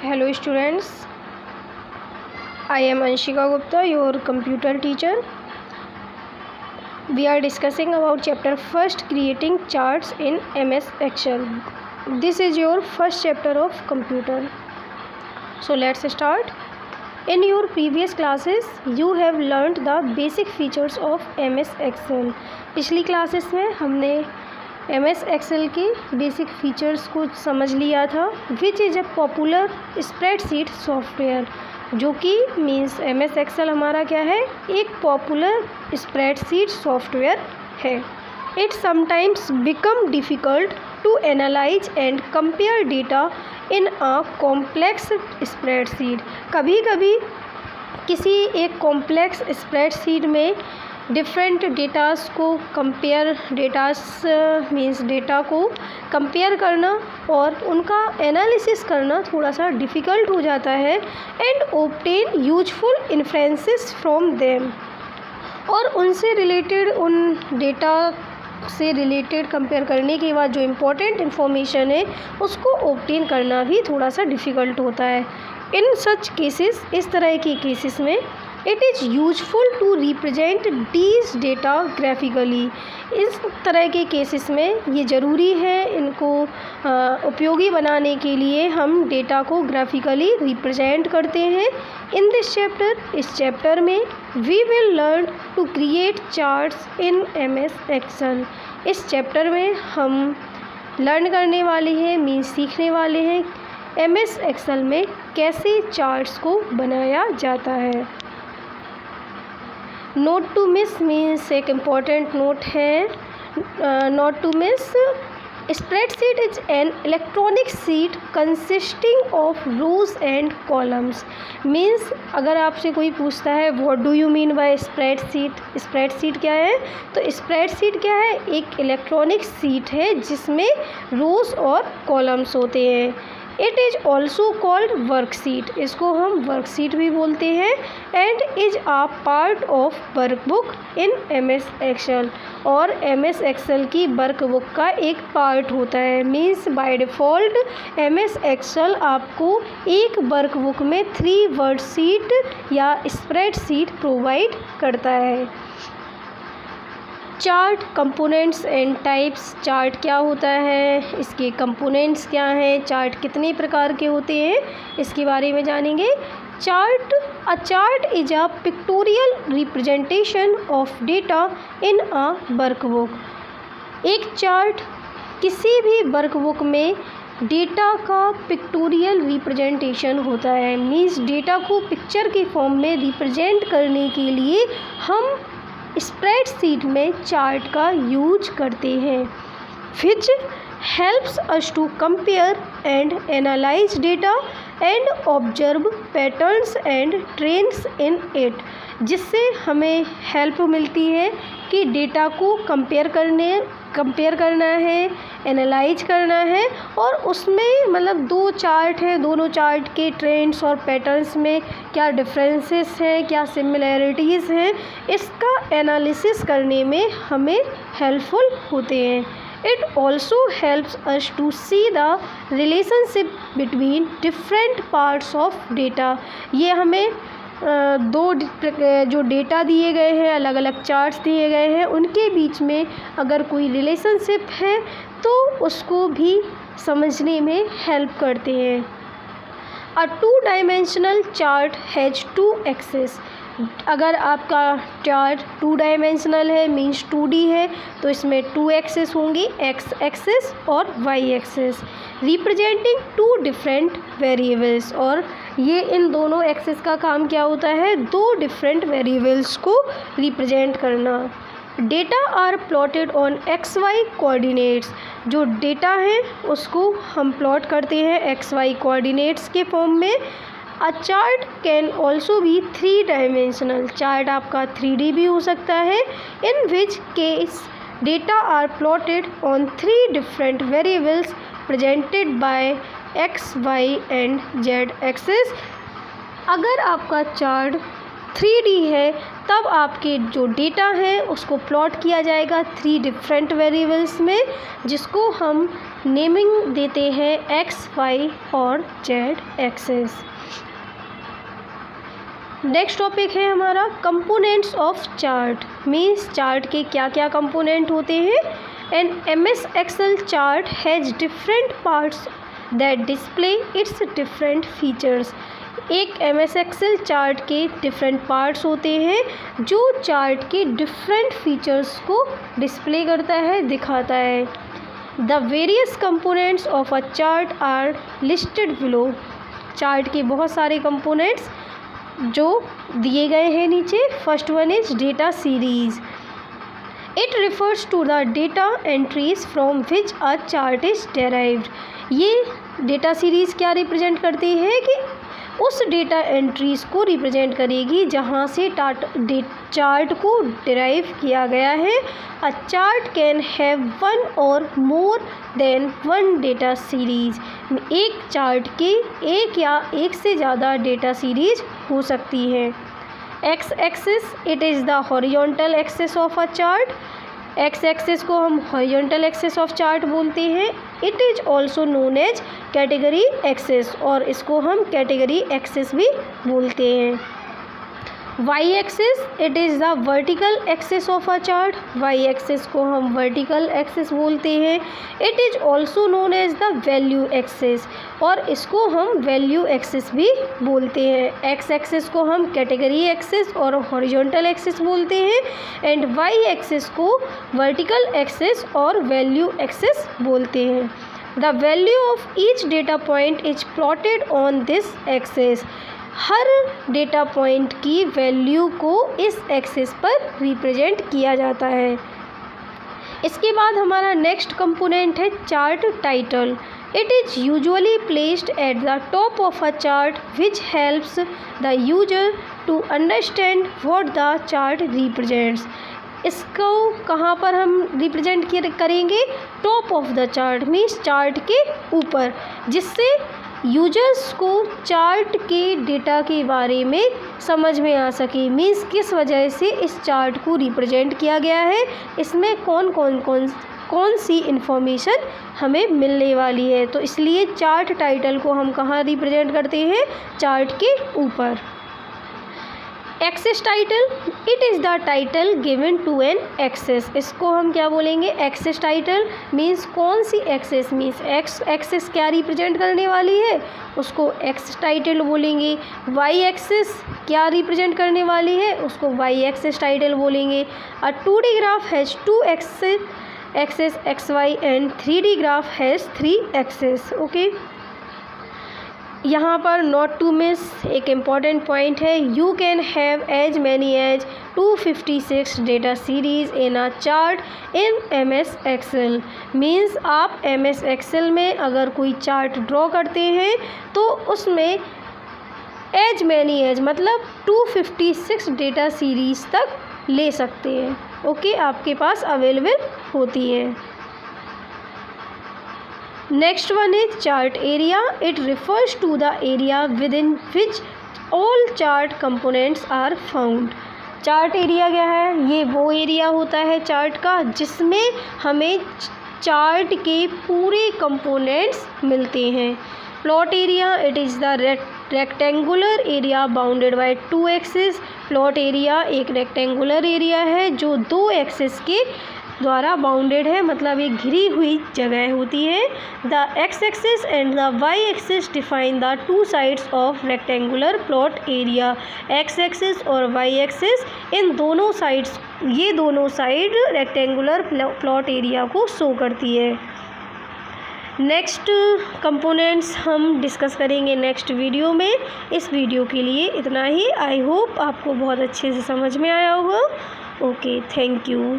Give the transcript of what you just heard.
Hello students, I am Anshika Gupta, your computer teacher. We are discussing about chapter first, creating charts in MS Excel. This is your first chapter of computer. So let's start. In your previous classes, you have learned the basic features of MS Excel. पिछली classes में हमने MS Excel के basic features को समझ लिया था, which is a popular spreadsheet software, जो कि मीन्स MS Excel हमारा क्या है, एक पॉपुलर स्प्रेडशीट सॉफ्टवेयर है. It sometimes become difficult to analyse and compare data in a complex spreadsheet. कभी कभी किसी एक कॉम्प्लेक्स स्प्रेडशीट में डिफरेंट डेटास को कंपेयर डेटा को कंपेयर करना और उनका एनालिसिस करना थोड़ा सा डिफ़िकल्ट हो जाता है. And obtain useful inferences from them, और उनसे रिलेटेड उन डेटा से रिलेटेड कंपेयर करने के बाद जो इम्पोर्टेंट इन्फॉर्मेशन है उसको ऑब्टेन करना भी थोड़ा सा डिफ़िकल्ट होता है. इन सच केसेस, इस तरह के केसेस में it is useful to represent these data graphically. इस तरह के केसेस में ये ज़रूरी है, इनको उपयोगी बनाने के लिए हम डेटा को ग्राफिकली रिप्रेजेंट करते हैं. इन दिस चैप्टर, इस चैप्टर में we will learn to create charts in MS Excel. इस चैप्टर में हम लर्न करने वाले हैं, मीन्स सीखने वाले हैं MS Excel में कैसे चार्ट्स को बनाया जाता है. नोट टू मिस मीन्स एक इम्पॉर्टेंट नोट है. Note to miss, spreadsheet is an electronic sheet consisting of rows and columns. Means अगर आपसे कोई पूछता है what do you mean by spreadsheet, spreadsheet क्या है, तो स्प्रेडशीट क्या है, एक इलेक्ट्रॉनिक शीट है जिसमें रोज और कॉलम्स होते हैं. It is also called worksheet, इसको हम वर्कशीट भी बोलते हैं. And is a part of workbook in MS Excel, और MS Excel की वर्कबुक का एक पार्ट होता है. Means by default MS Excel आपको एक वर्कबुक में 3 वर्कशीट या स्प्रेडशीट प्रोवाइड करता है. Chart components and types. Chart क्या होता है, इसके कंपोनेंट्स क्या हैं, चार्ट कितने प्रकार के होते हैं, इसके बारे में जानेंगे. अ chart is a pictorial representation of data in a workbook. एक चार्ट किसी भी वर्कबुक में डेटा का पिक्टोरियल रिप्रेजेंटेशन होता है. मीन्स डेटा को पिक्चर के फॉर्म में रिप्रेजेंट करने के लिए हम स्प्रेडशीट में चार्ट का यूज करते हैं. Which helps us to compare and analyse data and observe patterns and trends in it. जिससे हमें हेल्प मिलती है कि डेटा को कंपेयर करना है, एनालाइज करना है, और उसमें मतलब 2 चार्ट हैं, दोनों चार्ट के ट्रेंड्स और पैटर्न्स में क्या डिफरेंसेस हैं, क्या सिमिलैरिटीज़ हैं, इसका एनालिसिस करने में हमें हेल्पफुल होते हैं. It also helps us to see the relationship between different parts of data. ये हमें जो डेटा दिए गए हैं, अलग अलग चार्ट्स दिए गए हैं, उनके बीच में अगर कोई रिलेशनशिप है तो उसको भी समझने में हेल्प करते हैं. अ 2 डायमेंशनल चार्ट हैज़ 2 एक्सेस. अगर आपका चार्ट 2 डायमेंशनल है, मीन्स 2D है, तो इसमें 2 एक्सेस होंगी, X एक्सेस और Y axes, representing 2 different variables. और ये इन दोनों एक्सेस का काम क्या होता है, 2 डिफरेंट वेरिएबल्स को रिप्रेजेंट करना. Data are plotted on XY coordinates. जो डेटा है उसको हम प्लॉट करते हैं XY कोऑर्डिनेट्स के फॉर्म में. A chart can also be 3 dimensional. Chart आपका 3D भी हो सकता है. In which case data are plotted on 3 different variables presented by X, Y and Z axes. अगर आपका चार्ट 3D है तब आपके जो डेटा है उसको प्लॉट किया जाएगा 3 डिफरेंट वेरिएबल्स में, जिसको हम नेमिंग देते हैं x, y और z एक्सेस। नेक्स्ट टॉपिक है हमारा components of chart. Means chart के क्या क्या कंपोनेंट होते हैं। An MS Excel chart has different parts that display its different features. एक MS Excel चार्ट के डिफरेंट पार्ट्स होते हैं जो चार्ट के डिफरेंट फीचर्स को डिस्प्ले करता है, दिखाता है। The various components of a chart are listed below. Chart के बहुत सारे कंपोनेंट्स जो दिए गए हैं नीचे। First one is data series. It refers to the data entries from which a chart is derived. ये डेटा सीरीज़ क्या रिप्रेजेंट करती है कि उस डेटा एंट्रीज को रिप्रेजेंट करेगी जहाँ से चार्ट को डिराइव किया गया है। A chart can have one or more than one data series. एक चार्ट के एक या एक से ज़्यादा डेटा सीरीज हो सकती है। X axis, it is the horizontal axis of a chart. X axis को हम हॉरिजॉन्टल एक्सिस ऑफ चार्ट बोलते हैं। It is also known as category axis, और इसको हम कैटेगरी एक्सिस भी बोलते हैं। Y axis, it is the vertical axis of a chart. Y axis को हम वर्टिकल एक्सिस बोलते हैं। It is also known as the value axis, और इसको हम वैल्यू एक्सिस भी बोलते हैं। एक्स एक्सिस को हम कैटेगरी एक्सिस और हॉरिजॉन्टल एक्सिस बोलते हैं, एंड वाई एक्सिस को वर्टिकल एक्सिस और वैल्यू एक्सिस बोलते हैं। The value of each data point is plotted on this axis. Her data point की वैल्यू को इस एक्सिस पर रिप्रेजेंट किया जाता है। इसके बाद हमारा नेक्स्ट कंपोनेंट है chart title. It is usually placed at the top of a chart which helps the user to understand what the chart represents. इसको कहाँ पर हम रिप्रेजेंट करेंगे? Top of the chart, means chart के ऊपर, जिससे users को चार्ट के डेटा के बारे में समझ में आ सके। मीन्स किस वजह से इस चार्ट को रिप्रेजेंट किया गया है, इसमें कौन सी इन्फॉर्मेशन हमें मिलने वाली है। तो इसलिए चार्ट टाइटल को हम कहाँ रिप्रेजेंट करते हैं? चार्ट के ऊपर। Axis title, it is the title given to an axis. इसको हम क्या बोलेंगे? Axis title. मीन्स कौन सी एक्सेस? मीन्स एक्सेस क्या रिप्रेजेंट करने वाली है, उसको एक्स टाइटल बोलेंगे। वाई एक्सेस क्या रिप्रेजेंट करने वाली है, उसको वाई एक्सेस टाइटल बोलेंगे। A 2D graph has 2 axes X Y and 3D graph has 3 axes. Okay, यहाँ पर नॉट टू मिस एक इम्पॉर्टेंट पॉइंट है। You can have as many as 256 data series in a chart in MS Excel। Means आप MS Excel में अगर कोई chart draw करते हैं तो उसमें एज मैनी एज मतलब 256 डेटा सीरीज़ तक ले सकते हैं। ओके, आपके पास अवेलेबल होती हैं। Next one is chart area. It refers to the area within which all chart components are found. Chart area क्या है? ये वो एरिया होता है चार्ट का जिसमें हमें चार्ट के पूरे कंपोनेंट्स मिलते हैं। Plot area, it is the rectangular area bounded by 2 axis. Plot area एक रेक्टेंगुलर एरिया है जो 2 एक्सिस के द्वारा बाउंडेड है, मतलब एक घिरी हुई जगह होती है। The X axis and the Y axis define the 2 sides of rectangular plot area. X axis और वाई एक्सिस इन दोनों साइड्स, ये दोनों साइड रेक्टेंगुलर प्लॉट एरिया को शो करती है। नेक्स्ट कंपोनेंट्स हम डिस्कस करेंगे नेक्स्ट वीडियो में। इस वीडियो के लिए इतना ही। आई होप आपको बहुत अच्छे से समझ में आया होगा। Okay, thank you.